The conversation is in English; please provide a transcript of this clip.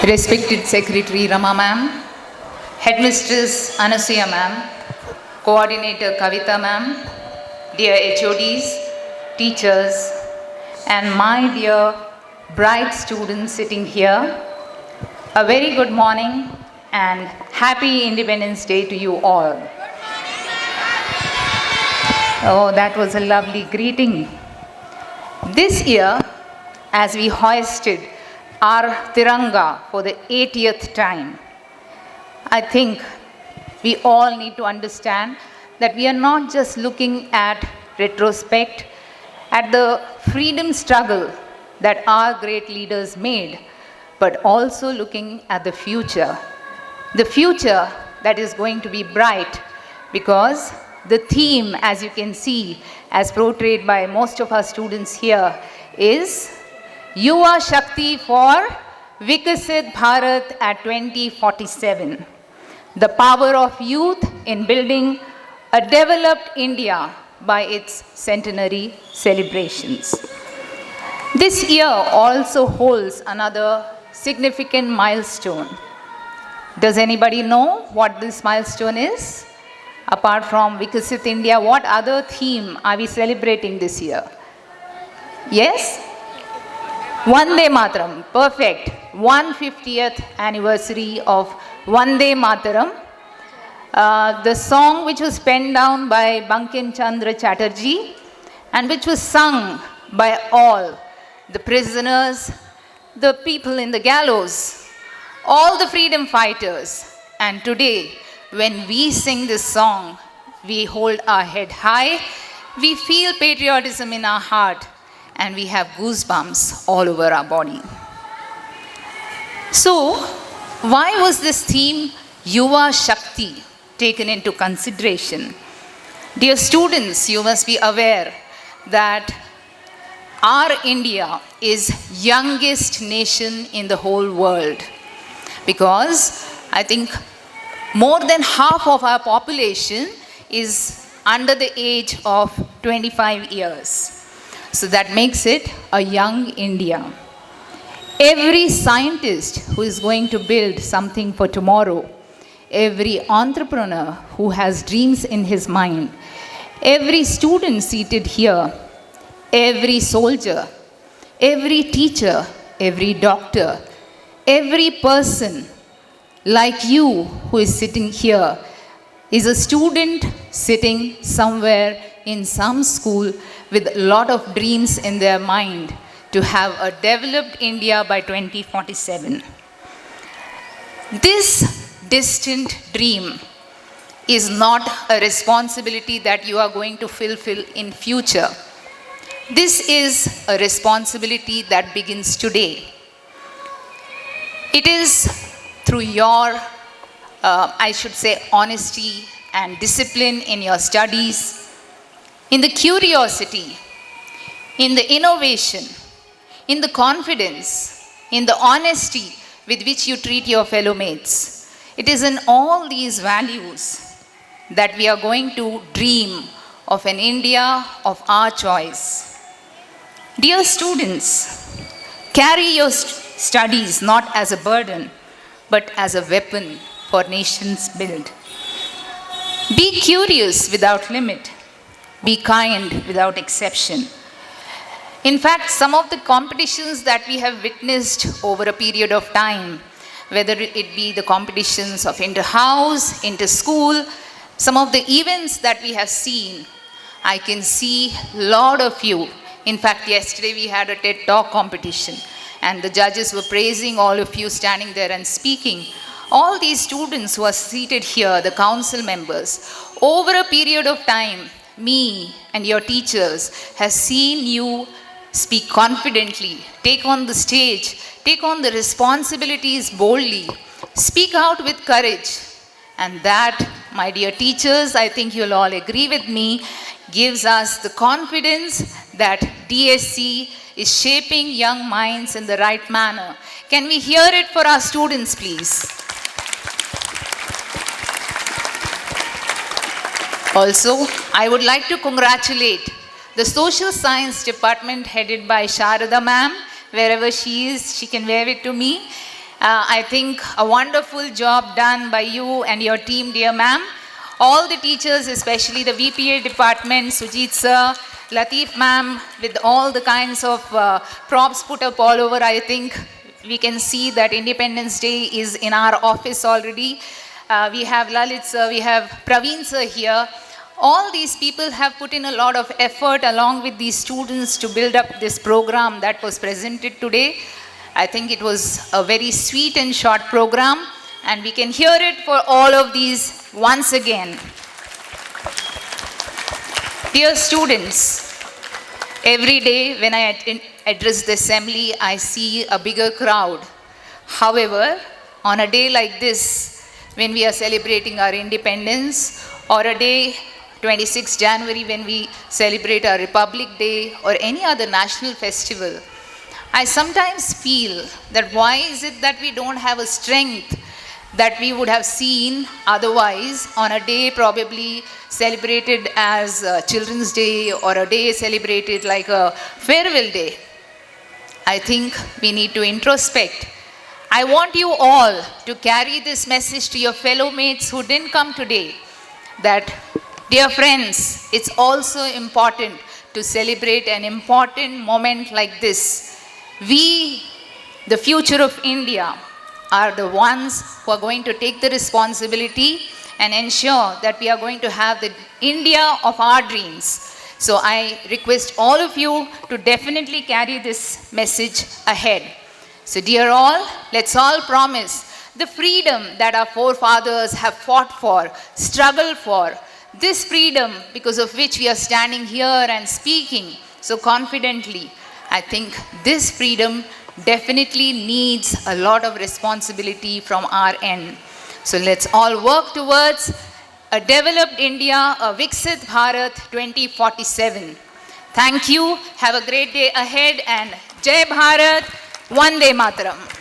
Respected Secretary Rama ma'am, Headmistress Anasuya ma'am, Coordinator Kavitha ma'am, dear HODs, teachers, and my dear bright students sitting here, a very good morning and happy Independence Day to you all. Oh, that was a lovely greeting. This year, as we hoisted our Tiranga for the 80th time, I think we all need to understand that we are not just looking at retrospect, at the freedom struggle that our great leaders made, but also looking at the future that is going to be bright, because the theme, as you can see, as portrayed by most of our students here, is Yuva Shakti for Viksit Bharat at 2047. The power of youth in building a developed India by its centenary celebrations. This year also holds another significant milestone. Does anybody know what this milestone is? Apart from Viksit India, what other theme are we celebrating this year? Yes? Vande Mataram. Perfect. 150th anniversary of Vande Mataram. The song which was penned down by Bankim Chandra Chatterjee and which was sung by all the prisoners, the people in the gallows, all the freedom fighters. And today, when we sing this song, we hold our head high, we feel patriotism in our heart, and we have goosebumps all over our body. So, why was this theme Yuva Shakti taken into consideration? Dear students, you must be aware that our India is youngest nation in the whole world, because I think more than half of our population is under the age of 25 years. So that makes it a young India. Every scientist who is going to build something for tomorrow, every entrepreneur who has dreams in his mind, every student seated here, every soldier, every teacher, every doctor, every person like you who is sitting here is a student sitting somewhere in some school with a lot of dreams in their mind to have a developed India by 2047. This distant dream is not a responsibility that you are going to fulfill in future. This is a responsibility that begins today. It is through your, honesty and discipline in your studies, in the curiosity, in the innovation, in the confidence, in the honesty with which you treat your fellow mates. It is in all these values that we are going to dream of an India of our choice. Dear students, carry your studies not as a burden, but as a weapon for nations build. Be curious without limit. Be kind without exception. In fact, some of the competitions that we have witnessed over a period of time, whether it be the competitions of inter-house, inter-school, some of the events that we have seen, I can see a lot of you. In fact, yesterday we had a TED Talk competition, and the judges were praising all of you standing there and speaking. All these students who are seated here, the council members, over a period of time, me and your teachers has seen you speak confidently, take on the stage, take on the responsibilities boldly, speak out with courage. And that, my dear teachers, I think you'll all agree with me, gives us the confidence that DSE is shaping young minds in the right manner. Can we hear it for our students, please? Also, I would like to congratulate the Social Science Department headed by Sharada ma'am wherever she is, she can wave it to me. I think a wonderful job done by you and your team, dear ma'am. All the teachers, especially the VPA department, Sujit sir, Latif ma'am, with all the kinds of props put up all over, I think we can see that Independence Day is in our office already. We have Lalit sir, we have Praveen sir here. All these people have put in a lot of effort along with these students to build up this program that was presented today. I think it was a very sweet and short program, and we can hear it for all of these once again. Dear students, every day when I address the assembly, I see a bigger crowd. However, on a day like this, when we are celebrating our independence, or a day 26 January when we celebrate our Republic Day or any other national festival, I sometimes feel that why is it that we don't have a strength that we would have seen otherwise on a day probably celebrated as Children's Day or a day celebrated like a farewell day. I think we need to introspect. I want you all to carry this message to your fellow mates who didn't come today, that dear friends, it's also important to celebrate an important moment like this. We, the future of India, are the ones who are going to take the responsibility and ensure that we are going to have the India of our dreams. So I request all of you to definitely carry this message ahead. So dear all, let's all promise the freedom that our forefathers have fought for, struggled for, this freedom because of which we are standing here and speaking so confidently. I think this freedom definitely needs a lot of responsibility from our end. So let's all work towards a developed India, a Viksit Bharat 2047. Thank you. Have a great day ahead, and Jai Bharat, Vande Mataram.